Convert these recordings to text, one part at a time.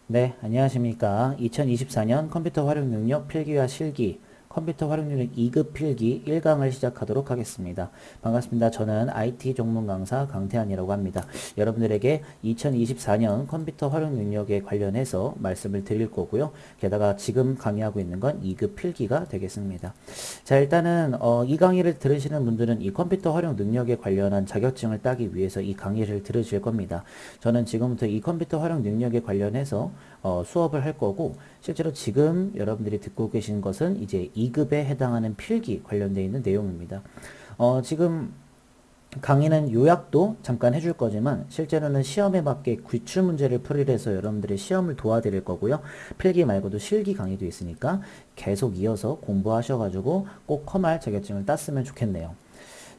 네, 안녕하십니까. 2024년 컴퓨터 활용 능력 필기와 실기, 컴퓨터 활용 능력 2급 필기 1강을 시작하도록 하겠습니다. 반갑습니다. 저는 IT 전문 강사 강태환이라고 합니다. 여러분들에게 2024년 컴퓨터 활용 능력에 관련해서 말씀을 드릴 거고요. 게다가 지금 강의하고 있는 건 2급 필기가 되겠습니다. 자, 일단은 이 강의를 들으시는 분들은 이 컴퓨터 활용 능력에 관련한 자격증을 따기 위해서 이 강의를 들으실 겁니다. 저는 지금부터 이 컴퓨터 활용 능력에 관련해서 수업을 할 거고, 실제로 지금 여러분들이 듣고 계신 것은 이제 2급에 해당하는 필기 관련되어 있는 내용입니다. 지금 강의는 요약도 잠깐 해줄 거지만 실제로는 시험에 맞게 기출 문제를 풀이를 해서 여러분들의 시험을 도와드릴 거고요. 필기 말고도 실기 강의도 있으니까 계속 이어서 공부하셔가지고 꼭 컴할 자격증을 땄으면 좋겠네요.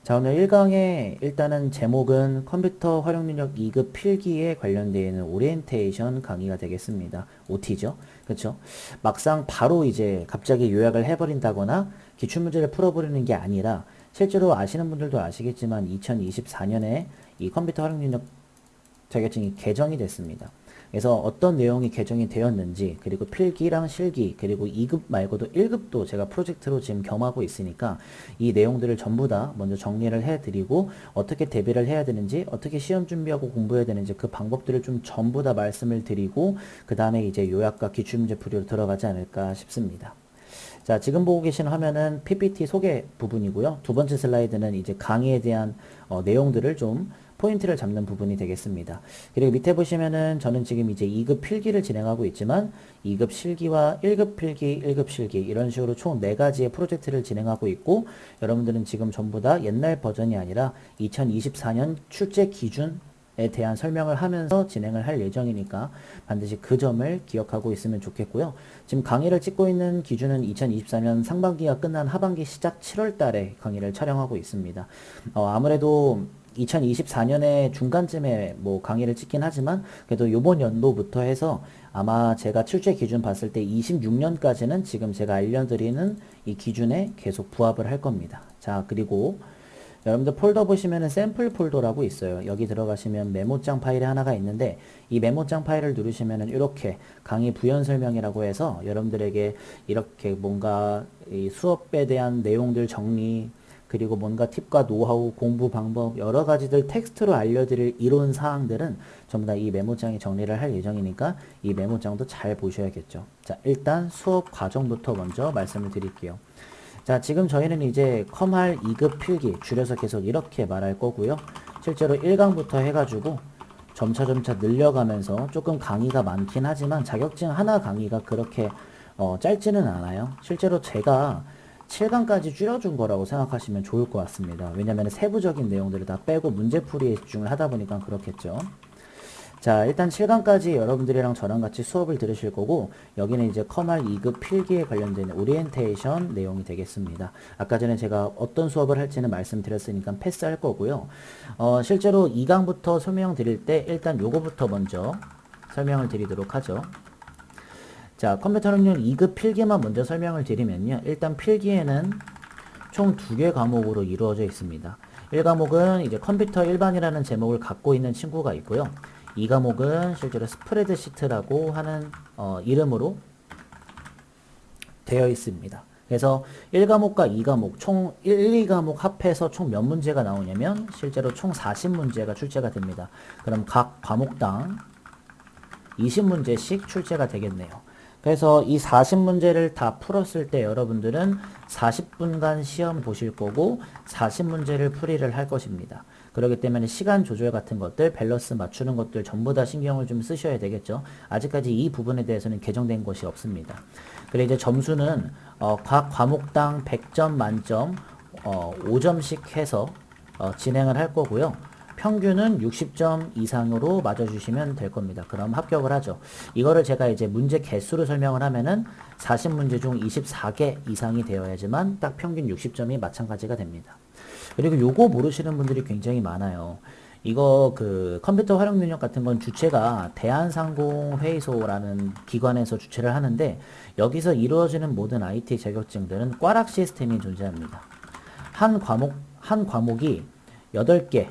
자, 오늘 1강의 일단은 제목은 컴퓨터 활용 능력 2급 필기에 관련되어 있는 오리엔테이션 강의가 되겠습니다. OT죠. 그렇죠? 막상 바로 이제 갑자기 요약을 해버린다거나 기출문제를 풀어버리는 게 아니라 실제로 아시는 분들도 아시겠지만 2024년에 이 컴퓨터 활용 능력 자격증이 개정이 됐습니다. 그래서 어떤 내용이 개정이 되었는지, 그리고 필기랑 실기, 그리고 2급 말고도 1급도 제가 프로젝트로 지금 겸하고 있으니까 이 내용들을 전부 다 먼저 정리를 해드리고 어떻게 대비를 해야 되는지, 어떻게 시험 준비하고 공부해야 되는지 그 방법들을 좀 전부 다 말씀을 드리고 그 다음에 이제 요약과 기출문제 풀이로 들어가지 않을까 싶습니다. 자, 지금 보고 계신 화면은 PPT 소개 부분이고요. 두 번째 슬라이드는 이제 강의에 대한 내용들을 좀 포인트를 잡는 부분이 되겠습니다. 그리고 밑에 보시면은 저는 지금 이제 2급 필기를 진행하고 있지만 2급 실기와 1급 필기, 1급 실기 이런 식으로 총 4가지의 프로젝트를 진행하고 있고, 여러분들은 지금 전부 다 옛날 버전이 아니라 2024년 출제 기준 에 대한 설명을 하면서 진행을 할 예정이니까 반드시 그 점을 기억하고 있으면 좋겠고요. 지금 강의를 찍고 있는 기준은 2024년 상반기가 끝난 하반기 시작 7월 달에 강의를 촬영하고 있습니다. 아무래도 2024년의 중간쯤에 뭐 강의를 찍긴 하지만 그래도 요번 연도부터 해서 아마 제가 출제 기준 봤을 때 26년까지는 지금 제가 알려드리는 이 기준에 계속 부합을 할 겁니다. 자, 그리고 여러분들 폴더 보시면은 샘플 폴더라고 있어요. 여기 들어가시면 메모장 파일이 하나가 있는데 이 메모장 파일을 누르시면은 이렇게 강의 부연 설명이라고 해서 여러분들에게 이렇게 뭔가 이 수업에 대한 내용들 정리, 그리고 뭔가 팁과 노하우, 공부 방법 여러 가지들 텍스트로 알려드릴 이론 사항들은 전부 다 이 메모장에 정리를 할 예정이니까 이 메모장도 잘 보셔야겠죠. 자, 일단 수업 과정부터 먼저 말씀을 드릴게요. 자, 지금 저희는 이제 컴할 2급 필기, 줄여서 계속 이렇게 말할 거고요. 실제로 1강부터 해가지고 점차 늘려가면서 조금 강의가 많긴 하지만 자격증 하나 강의가 그렇게 짧지는 않아요. 실제로 제가 7강까지 줄여준 거라고 생각하시면 좋을 것 같습니다. 왜냐면 세부적인 내용들을 다 빼고 문제풀이에 집중을 하다 보니까 그렇겠죠. 자, 일단 7강까지 여러분들이랑 저랑 같이 수업을 들으실 거고, 여기는 이제 컴할 2급 필기에 관련된 오리엔테이션 내용이 되겠습니다. 아까 전에 제가 어떤 수업을 할지는 말씀드렸으니까 패스할 거고요. 실제로 2강부터 설명드릴 때 일단 요거부터 먼저 설명을 드리도록 하죠. 자, 컴퓨터 능력 2급 필기만 먼저 설명을 드리면요. 일단 필기에는 총 2개 과목으로 이루어져 있습니다. 1과목은 이제 컴퓨터 일반이라는 제목을 갖고 있는 친구가 있고요. 이 과목은 실제로 스프레드시트라고 하는 이름으로 되어 있습니다. 그래서 1과목과 2과목 총 1, 2과목 합해서 총 몇 문제가 나오냐면 실제로 총 40문제가 출제가 됩니다. 그럼 각 과목당 20문제씩 출제가 되겠네요. 그래서 이 40문제를 다 풀었을 때 여러분들은 40분간 시험 보실 거고 40문제를 풀이를 할 것입니다. 그렇기 때문에 시간 조절 같은 것들, 밸런스 맞추는 것들 전부 다 신경을 좀 쓰셔야 되겠죠. 아직까지 이 부분에 대해서는 개정된 것이 없습니다. 그리고 이제 점수는 각 과목당 100점 만점 5점씩 해서 진행을 할 거고요. 평균은 60점 이상으로 맞아주시면 될 겁니다. 그럼 합격을 하죠. 이거를 제가 이제 문제 개수로 설명을 하면은 40문제 중 24개 이상이 되어야지만 딱 평균 60점이 마찬가지가 됩니다. 그리고 요거 모르시는 분들이 굉장히 많아요. 이거 그 컴퓨터 활용 능력 같은 건 주체가 대한상공회의소라는 기관에서 주체를 하는데 여기서 이루어지는 모든 IT 자격증들은 꽈락 시스템이 존재합니다. 한 과목이 8개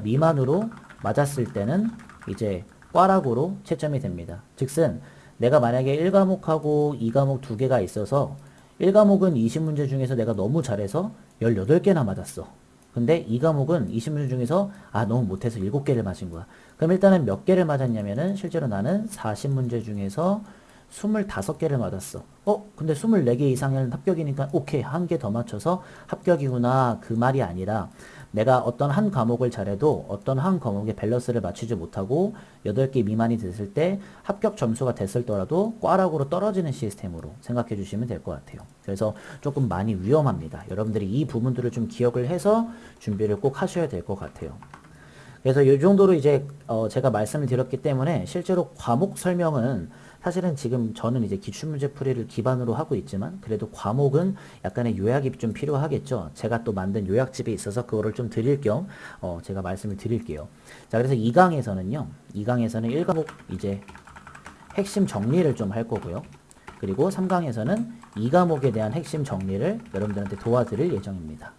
미만으로 맞았을 때는 이제 꽈락으로 채점이 됩니다. 즉슨 내가 만약에 1과목하고 2과목 두 개가 있어서 1과목은 20문제 중에서 내가 너무 잘해서 18개나 맞았어. 근데 2과목은 20문제 중에서 너무 못해서 7개를 맞은 거야. 그럼 일단은 몇 개를 맞았냐면은 실제로 나는 40문제 중에서 25개를 맞았어. 근데 24개 이상은 합격이니까 오케이, 한 개 더 맞춰서 합격이구나. 그 말이 아니라 내가 어떤 한 과목을 잘해도 어떤 한 과목의 밸런스를 맞추지 못하고 8개 미만이 됐을 때 합격 점수가 됐을더라도 꽈락으로 떨어지는 시스템으로 생각해 주시면 될 것 같아요. 그래서 조금 많이 위험합니다. 여러분들이 이 부분들을 좀 기억을 해서 준비를 꼭 하셔야 될 것 같아요. 그래서 이 정도로 이제 제가 말씀을 드렸기 때문에 실제로 과목 설명은 사실은 지금 저는 이제 기출문제 풀이를 기반으로 하고 있지만 그래도 과목은 약간의 요약이 좀 필요하겠죠. 제가 또 만든 요약집이 있어서 그거를 좀 드릴 겸 제가 말씀을 드릴게요. 자, 그래서 2강에서는요. 2강에서는 1과목 이제 핵심 정리를 좀 할 거고요. 그리고 3강에서는 2과목에 대한 핵심 정리를 여러분들한테 도와드릴 예정입니다.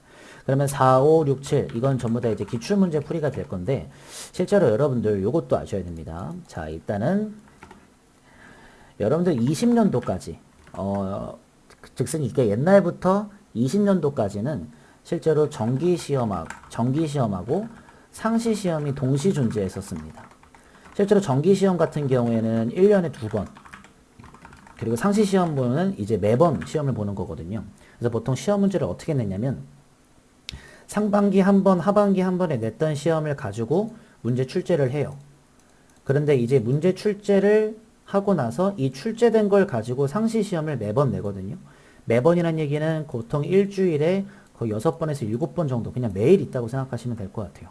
그러면 4, 5, 6, 7 이건 전부 다 이제 기출문제 풀이가 될 건데 실제로 여러분들 요것도 아셔야 됩니다. 자, 일단은 여러분들 20년도까지 즉슨 이게 옛날부터 20년도까지는 실제로 정기시험하고 상시시험이 동시 존재했었습니다. 실제로 정기시험 같은 경우에는 1년에 2번 그리고 상시시험 보면 이제 매번 시험을 보는 거거든요. 그래서 보통 시험 문제를 어떻게 냈냐면 상반기 한 번, 하반기 한 번에 냈던 시험을 가지고 문제 출제를 해요. 그런데 이제 문제 출제를 하고 나서 이 출제된 걸 가지고 상시 시험을 매번 내거든요. 매번이란 얘기는 보통 일주일에 거의 6번에서 7번 정도 그냥 매일 있다고 생각하시면 될 것 같아요.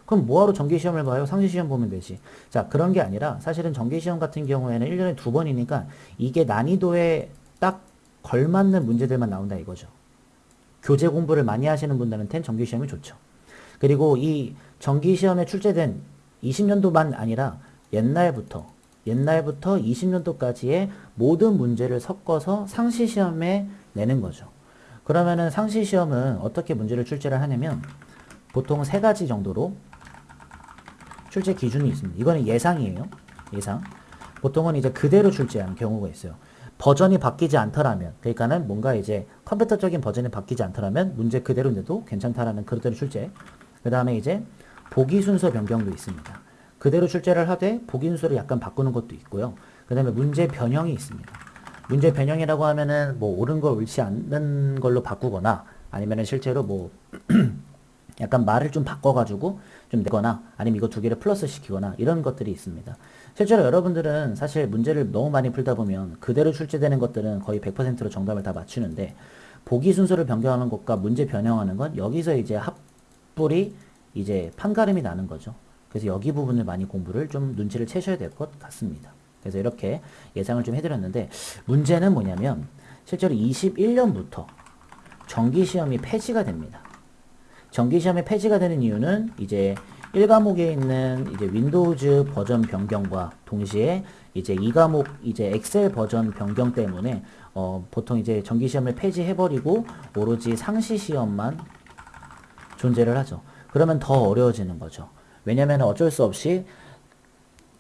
그럼 뭐하러 정기시험을 봐요? 상시시험 보면 되지. 자, 그런 게 아니라 사실은 정기시험 같은 경우에는 1년에 2번이니까 이게 난이도에 딱 걸맞는 문제들만 나온다 이거죠. 교재 공부를 많이 하시는 분들한테는 정기시험이 좋죠. 그리고 이 정기시험에 출제된 20년도만 아니라 옛날부터 20년도까지의 모든 문제를 섞어서 상시시험에 내는 거죠. 그러면은 상시시험은 어떻게 문제를 출제를 하냐면 보통 3가지 정도로 출제 기준이 있습니다. 이거는 예상이에요. 예상. 보통은 이제 그대로 출제하는 경우가 있어요. 버전이 바뀌지 않더라면, 그러니까는 뭔가 이제 컴퓨터적인 버전이 바뀌지 않더라면 문제 그대로 내도 괜찮다라는 그대로 출제. 그 다음에 이제 보기 순서 변경도 있습니다. 그대로 출제를 하되 보기 순서를 약간 바꾸는 것도 있고요. 그 다음에 문제 변형이 있습니다. 문제 변형이라고 하면은 뭐 옳은 걸 옳지 않는 걸로 바꾸거나 아니면은 실제로 뭐 약간 말을 좀 바꿔가지고 좀 내거나 아니면 이거 2개를 플러스 시키거나 이런 것들이 있습니다. 실제로 여러분들은 사실 문제를 너무 많이 풀다 보면 그대로 출제되는 것들은 거의 100%로 정답을 다 맞추는데 보기 순서를 변경하는 것과 문제 변형하는 건 여기서 이제 합불이 이제 판가름이 나는 거죠. 그래서 여기 부분을 많이 공부를 좀 눈치를 채셔야 될 것 같습니다. 그래서 이렇게 예상을 좀 해드렸는데 문제는 뭐냐면 실제로 21년부터 정기시험이 폐지가 됩니다. 정기시험이 폐지가 되는 이유는 이제 1과목에 있는 이제 윈도우즈 버전 변경과 동시에 이제 2과목 이제 엑셀 버전 변경 때문에 보통 이제 정기시험을 폐지해버리고 오로지 상시시험만 존재를 하죠. 그러면 더 어려워지는 거죠. 왜냐면 어쩔 수 없이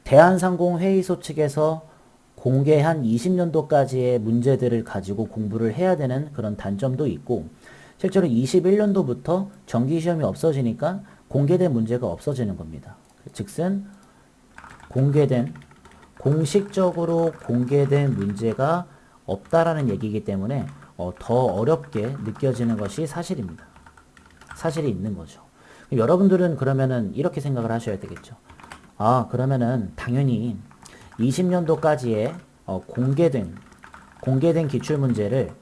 대한상공회의소 측에서 공개한 20년도까지의 문제들을 가지고 공부를 해야 되는 그런 단점도 있고 실제로 21년도부터 정기시험이 없어지니까 공개된 문제가 없어지는 겁니다. 즉슨 공식적으로 공개된 문제가 없다라는 얘기이기 때문에 더 어렵게 느껴지는 것이 사실입니다. 사실이 있는 거죠. 여러분들은 그러면은 이렇게 생각을 하셔야 되겠죠. 그러면은 당연히 20년도까지의 공개된 기출문제를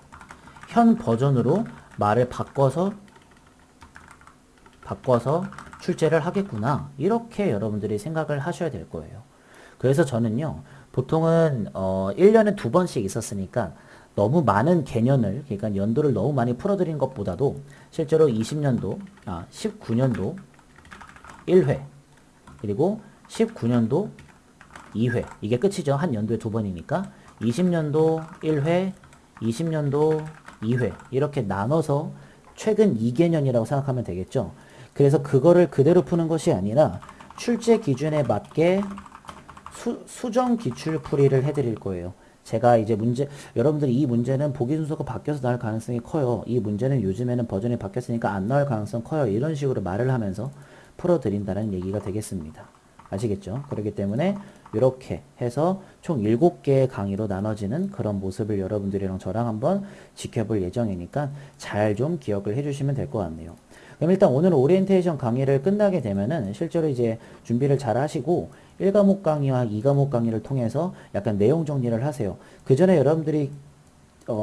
현 버전으로 말을 바꿔서 출제를 하겠구나. 이렇게 여러분들이 생각을 하셔야 될 거예요. 그래서 저는요, 보통은 1년에 2번씩 있었으니까 너무 많은 개념을, 그러니까 연도를 너무 많이 풀어드린 것보다도 실제로 19년도 1회, 그리고 19년도 2회, 이게 끝이죠. 한 연도에 2번이니까 20년도 1회, 20년도 2회 이렇게 나눠서 최근 2개년이라고 생각하면 되겠죠. 그래서 그거를 그대로 푸는 것이 아니라 출제 기준에 맞게 수정 기출풀이를 해드릴 거예요. 제가 이제 여러분들이 이 문제는 보기 순서가 바뀌어서 나올 가능성이 커요. 이 문제는 요즘에는 버전이 바뀌었으니까 안 나올 가능성 커요. 이런 식으로 말을 하면서 풀어드린다는 얘기가 되겠습니다. 아시겠죠? 그렇기 때문에 이렇게 해서 총 7개의 강의로 나눠지는 그런 모습을 여러분들이랑 저랑 한번 지켜볼 예정이니까 잘 좀 기억을 해주시면 될 것 같네요. 그럼 일단 오늘 오리엔테이션 강의를 끝나게 되면은 실제로 이제 준비를 잘 하시고 1과목 강의와 2과목 강의를 통해서 약간 내용 정리를 하세요. 그 전에 여러분들이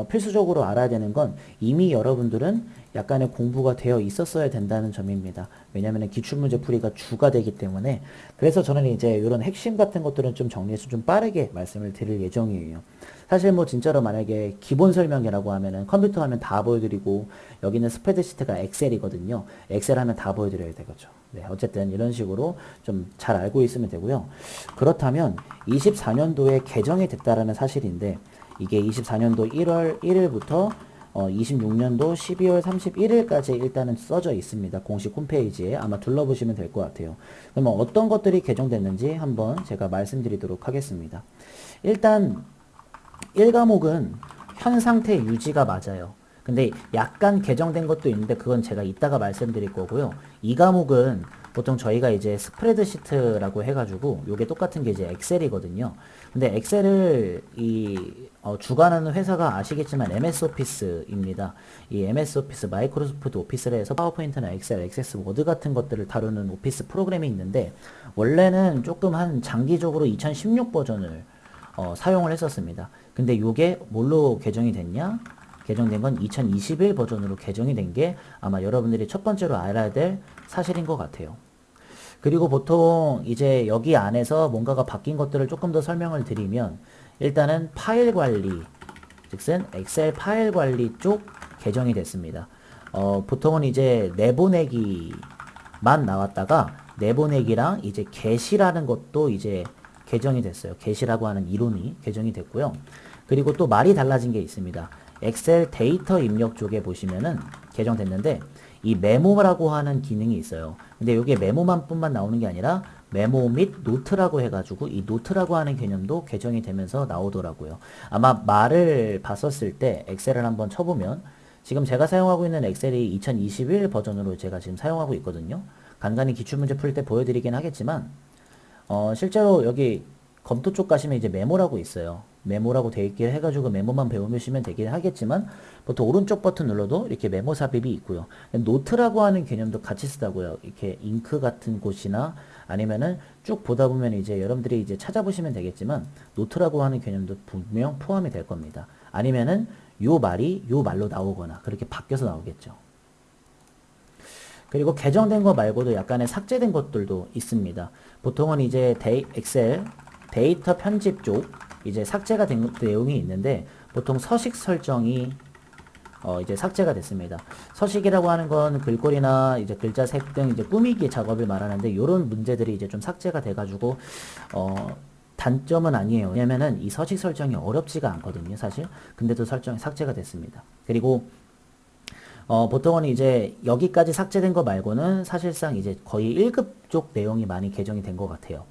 필수적으로 알아야 되는 건 이미 여러분들은 약간의 공부가 되어 있었어야 된다는 점입니다. 왜냐하면 기출문제 풀이가 주가 되기 때문에. 그래서 저는 이제 이런 핵심 같은 것들은 좀 정리해서 좀 빠르게 말씀을 드릴 예정이에요. 사실 뭐 진짜로 만약에 기본 설명이라고 하면은 컴퓨터 하면 다 보여드리고, 여기는 스프레드시트가 엑셀이거든요. 엑셀 하면 다 보여드려야 되겠죠. 네, 어쨌든 이런 식으로 좀 잘 알고 있으면 되고요. 그렇다면 24년도에 개정이 됐다라는 사실인데, 이게 24년도 1월 1일부터 26년도 12월 31일까지 일단은 써져 있습니다. 공식 홈페이지에 아마 둘러보시면 될 것 같아요. 그러면 어떤 것들이 개정됐는지 한번 제가 말씀드리도록 하겠습니다. 일단 1과목은 현 상태 유지가 맞아요. 근데 약간 개정된 것도 있는데 그건 제가 이따가 말씀드릴 거고요. 2과목은 보통 저희가 이제 스프레드시트라고 해가지고 요게 똑같은 게 이제 엑셀이거든요. 근데 엑셀을 주관하는 회사가 아시겠지만 MS 오피스입니다. 이 MS 오피스, 마이크로소프트 오피스를 해서 파워포인트나 엑셀, 액세스 워드 같은 것들을 다루는 오피스 프로그램이 있는데, 원래는 조금 한 장기적으로 2016 버전을 사용을 했었습니다. 근데 요게 뭘로 개정이 됐냐? 개정된 건 2021 버전으로 개정이 된 게 아마 여러분들이 첫 번째로 알아야 될 사실인 것 같아요. 그리고 보통 이제 여기 안에서 뭔가가 바뀐 것들을 조금 더 설명을 드리면, 일단은 파일 관리, 즉슨 엑셀 파일 관리 쪽 개정이 됐습니다. 보통은 이제 내보내기만 나왔다가 내보내기랑 이제 게시라는 것도 이제 개정이 됐어요. 게시라고 하는 이론이 개정이 됐고요. 그리고 또 말이 달라진 게 있습니다. 엑셀 데이터 입력 쪽에 보시면은 개정됐는데, 이 메모라고 하는 기능이 있어요. 근데 이게 메모만 뿐만 나오는 게 아니라 메모 및 노트라고 해가지고 이 노트라고 하는 개념도 개정이 되면서 나오더라고요. 아마 말을 봤었을 때 엑셀을 한번 쳐보면, 지금 제가 사용하고 있는 엑셀이 2021 버전으로 제가 지금 사용하고 있거든요. 간간히 기출문제 풀 때 보여드리긴 하겠지만, 실제로 여기 검토 쪽 가시면 이제 메모라고 있어요. 메모라고 되어 있게 해가지고 메모만 배우시면 되긴 하겠지만, 보통 오른쪽 버튼 눌러도 이렇게 메모 삽입이 있고요. 노트라고 하는 개념도 같이 쓰다고요. 이렇게 잉크 같은 곳이나 아니면은 쭉 보다 보면 이제 여러분들이 이제 찾아보시면 되겠지만, 노트라고 하는 개념도 분명 포함이 될 겁니다. 아니면은 요 말이 요 말로 나오거나 그렇게 바뀌어서 나오겠죠. 그리고 개정된 거 말고도 약간의 삭제된 것들도 있습니다. 보통은 이제 엑셀 데이터 편집 쪽 이제 삭제가 된 내용이 있는데, 보통 서식 설정이 이제 삭제가 됐습니다. 서식이라고 하는 건 글꼴이나 이제 글자 색 등 이제 꾸미기 작업을 말하는데, 이런 문제들이 이제 좀 삭제가 돼가지고 단점은 아니에요. 왜냐면은 이 서식 설정이 어렵지가 않거든요, 사실. 근데도 설정이 삭제가 됐습니다. 그리고 보통은 이제 여기까지 삭제된 거 말고는 사실상 이제 거의 1급 쪽 내용이 많이 개정이 된 것 같아요.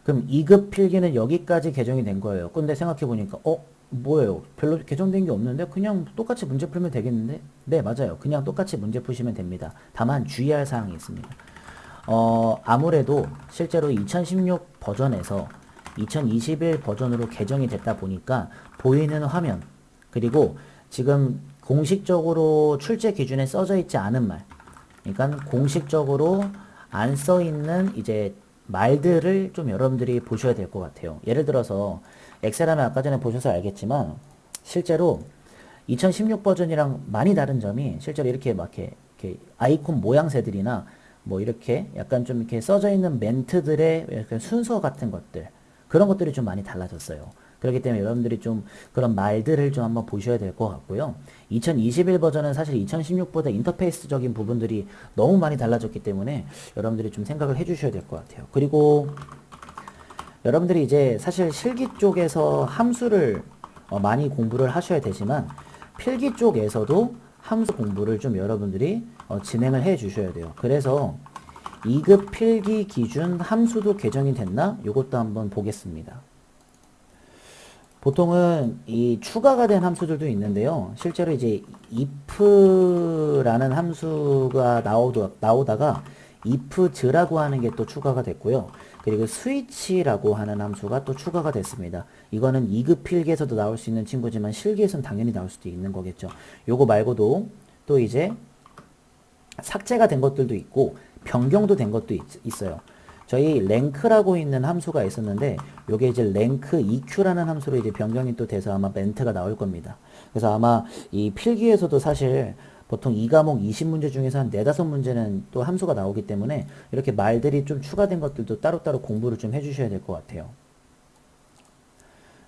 그럼 2급 필기는 여기까지 개정이 된 거예요. 근데 생각해보니까 뭐예요? 별로 개정된 게 없는데 그냥 똑같이 문제 풀면 되겠는데? 네, 맞아요. 그냥 똑같이 문제 푸시면 됩니다. 다만 주의할 사항이 있습니다. 아무래도 실제로 2016 버전에서 2021 버전으로 개정이 됐다 보니까 보이는 화면, 그리고 지금 공식적으로 출제 기준에 써져 있지 않은 말, 그러니까 공식적으로 안 써 있는 이제 말들을 좀 여러분들이 보셔야 될 것 같아요. 예를 들어서 엑셀 하면 아까 전에 보셔서 알겠지만, 실제로 2016 버전이랑 많이 다른 점이, 실제로 이렇게 막 이렇게 아이콘 모양새들이나 뭐 이렇게 약간 좀 이렇게 써져 있는 멘트들의 약간 순서 같은 것들, 그런 것들이 좀 많이 달라졌어요. 그렇기 때문에 여러분들이 좀 그런 말들을 좀 한번 보셔야 될 것 같고요. 2021 버전은 사실 2016보다 인터페이스적인 부분들이 너무 많이 달라졌기 때문에 여러분들이 좀 생각을 해주셔야 될 것 같아요. 그리고 여러분들이 이제 사실 실기 쪽에서 함수를 많이 공부를 하셔야 되지만, 필기 쪽에서도 함수 공부를 좀 여러분들이 진행을 해 주셔야 돼요. 그래서 2급 필기 기준 함수도 개정이 됐나? 요것도 한번 보겠습니다. 보통은 이 추가가 된 함수들도 있는데요. 실제로 이제 if라는 함수가 나오다가 ifs라고 하는 게 또 추가가 됐고요. 그리고 switch라고 하는 함수가 또 추가가 됐습니다. 이거는 2급 필기에서도 나올 수 있는 친구지만 실기에서는 당연히 나올 수도 있는 거겠죠. 요거 말고도 또 이제 삭제가 된 것들도 있고 변경도 된 것도 있어요. 저희 랭크라고 있는 함수가 있었는데 요게 이제 랭크 EQ라는 함수로 이제 변경이 또 돼서 아마 멘트가 나올 겁니다. 그래서 아마 이 필기에서도 사실 보통 2과목 20문제 중에서 한 4, 5문제는 또 함수가 나오기 때문에 이렇게 말들이 좀 추가된 것들도 따로따로 공부를 좀 해주셔야 될 것 같아요.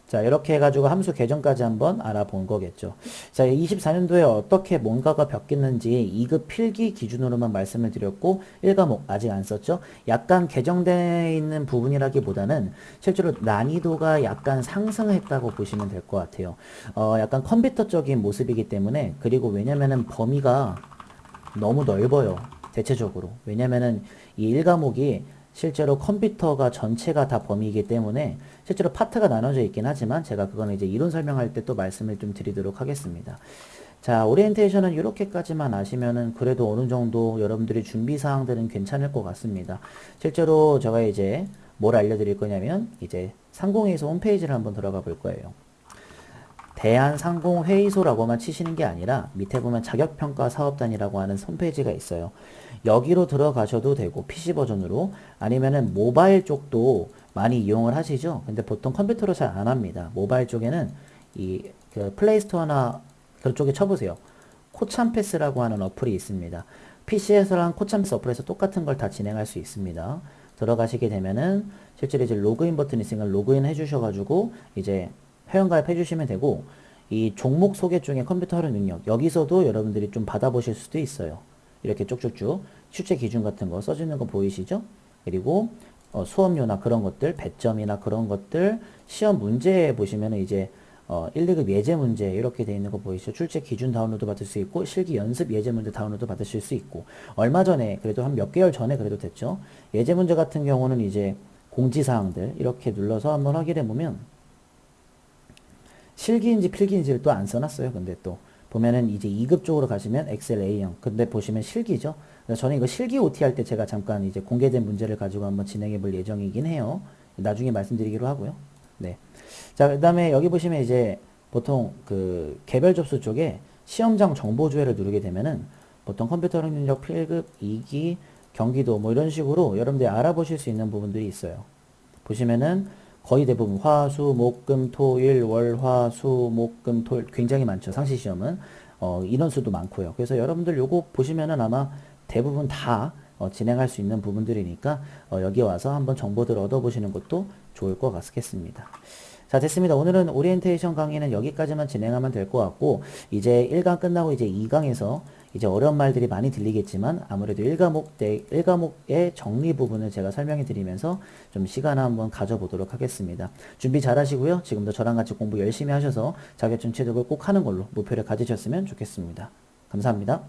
자, 이렇게 해가지고 함수 개정까지 한번 알아본 거겠죠. 자, 24년도에 어떻게 뭔가가 바뀌었는지 2급 필기 기준으로만 말씀을 드렸고 1과목 아직 안 썼죠. 약간 개정되어 있는 부분이라기보다는 실제로 난이도가 약간 상승했다고 보시면 될 것 같아요. 약간 컴퓨터적인 모습이기 때문에, 그리고 왜냐면은 범위가 너무 넓어요. 대체적으로. 왜냐면은 이 1과목이 실제로 컴퓨터가 전체가 다 범위이기 때문에 실제로 파트가 나눠져 있긴 하지만 제가 그거는 이제 이론 설명할 때 또 말씀을 좀 드리도록 하겠습니다. 자, 오리엔테이션은 이렇게까지만 아시면은 그래도 어느 정도 여러분들이 준비 사항들은 괜찮을 것 같습니다. 실제로 제가 이제 뭘 알려드릴 거냐면 이제 상공회의소 홈페이지를 한번 들어가 볼 거예요. 대한상공회의소라고만 치시는 게 아니라 밑에 보면 자격평가사업단이라고 하는 홈페이지가 있어요. 여기로 들어가셔도 되고 PC 버전으로, 아니면은 모바일 쪽도 많이 이용을 하시죠. 근데 보통 컴퓨터로 잘 안 합니다. 모바일 쪽에는 그 플레이스토어나 그쪽에 쳐보세요. 코참패스라고 하는 어플이 있습니다. PC에서랑 코참패스 어플에서 똑같은 걸 다 진행할 수 있습니다. 들어가시게 되면은 실제로 이제 로그인 버튼이 있으니까 로그인 해주셔가지고 이제 회원가입 해주시면 되고, 이 종목 소개 중에 컴퓨터 활용 능력 여기서도 여러분들이 좀 받아보실 수도 있어요. 이렇게 쭉쭉쭉 출제 기준 같은 거 써주는 거 보이시죠? 그리고 수업료나 그런 것들, 배점이나 그런 것들, 시험 문제 보시면은 이제 1, 2급 예제 문제 이렇게 돼 있는 거 보이시죠? 출제 기준 다운로드 받을 수 있고 실기 연습 예제 문제 다운로드 받으실 수 있고, 얼마 전에 그래도 한 몇 개월 전에 그래도 됐죠. 예제 문제 같은 경우는 이제 공지사항들 이렇게 눌러서 한번 확인해 보면 실기인지 필기인지를 또 안 써놨어요. 근데 또 보면은 이제 2급 쪽으로 가시면 엑셀 A형, 근데 보시면 실기죠. 그래서 저는 이거 실기 OT 할 때 제가 잠깐 이제 공개된 문제를 가지고 한번 진행해 볼 예정이긴 해요. 나중에 말씀드리기로 하고요. 네. 자, 그 다음에 여기 보시면 이제 보통 그 개별 접수 쪽에 시험장 정보조회를 누르게 되면은 보통 컴퓨터 능력 필급 2기 경기도 뭐 이런 식으로 여러분들이 알아보실 수 있는 부분들이 있어요. 보시면은 거의 대부분 화, 수, 목, 금, 토, 일, 월, 화, 수, 목, 금, 토, 일 굉장히 많죠. 상시시험은. 인원수도 많고요. 그래서 여러분들 요거 보시면은 아마 대부분 다 진행할 수 있는 부분들이니까 여기 와서 한번 정보들을 얻어보시는 것도 좋을 것 같겠습니다. 자, 됐습니다. 오늘은 오리엔테이션 강의는 여기까지만 진행하면 될 것 같고, 이제 1강 끝나고 이제 2강에서 이제 어려운 말들이 많이 들리겠지만 아무래도 1과목의 정리 부분을 제가 설명해 드리면서 좀 시간을 한번 가져보도록 하겠습니다. 준비 잘 하시고요. 지금도 저랑 같이 공부 열심히 하셔서 자격증 취득을 꼭 하는 걸로 목표를 가지셨으면 좋겠습니다. 감사합니다.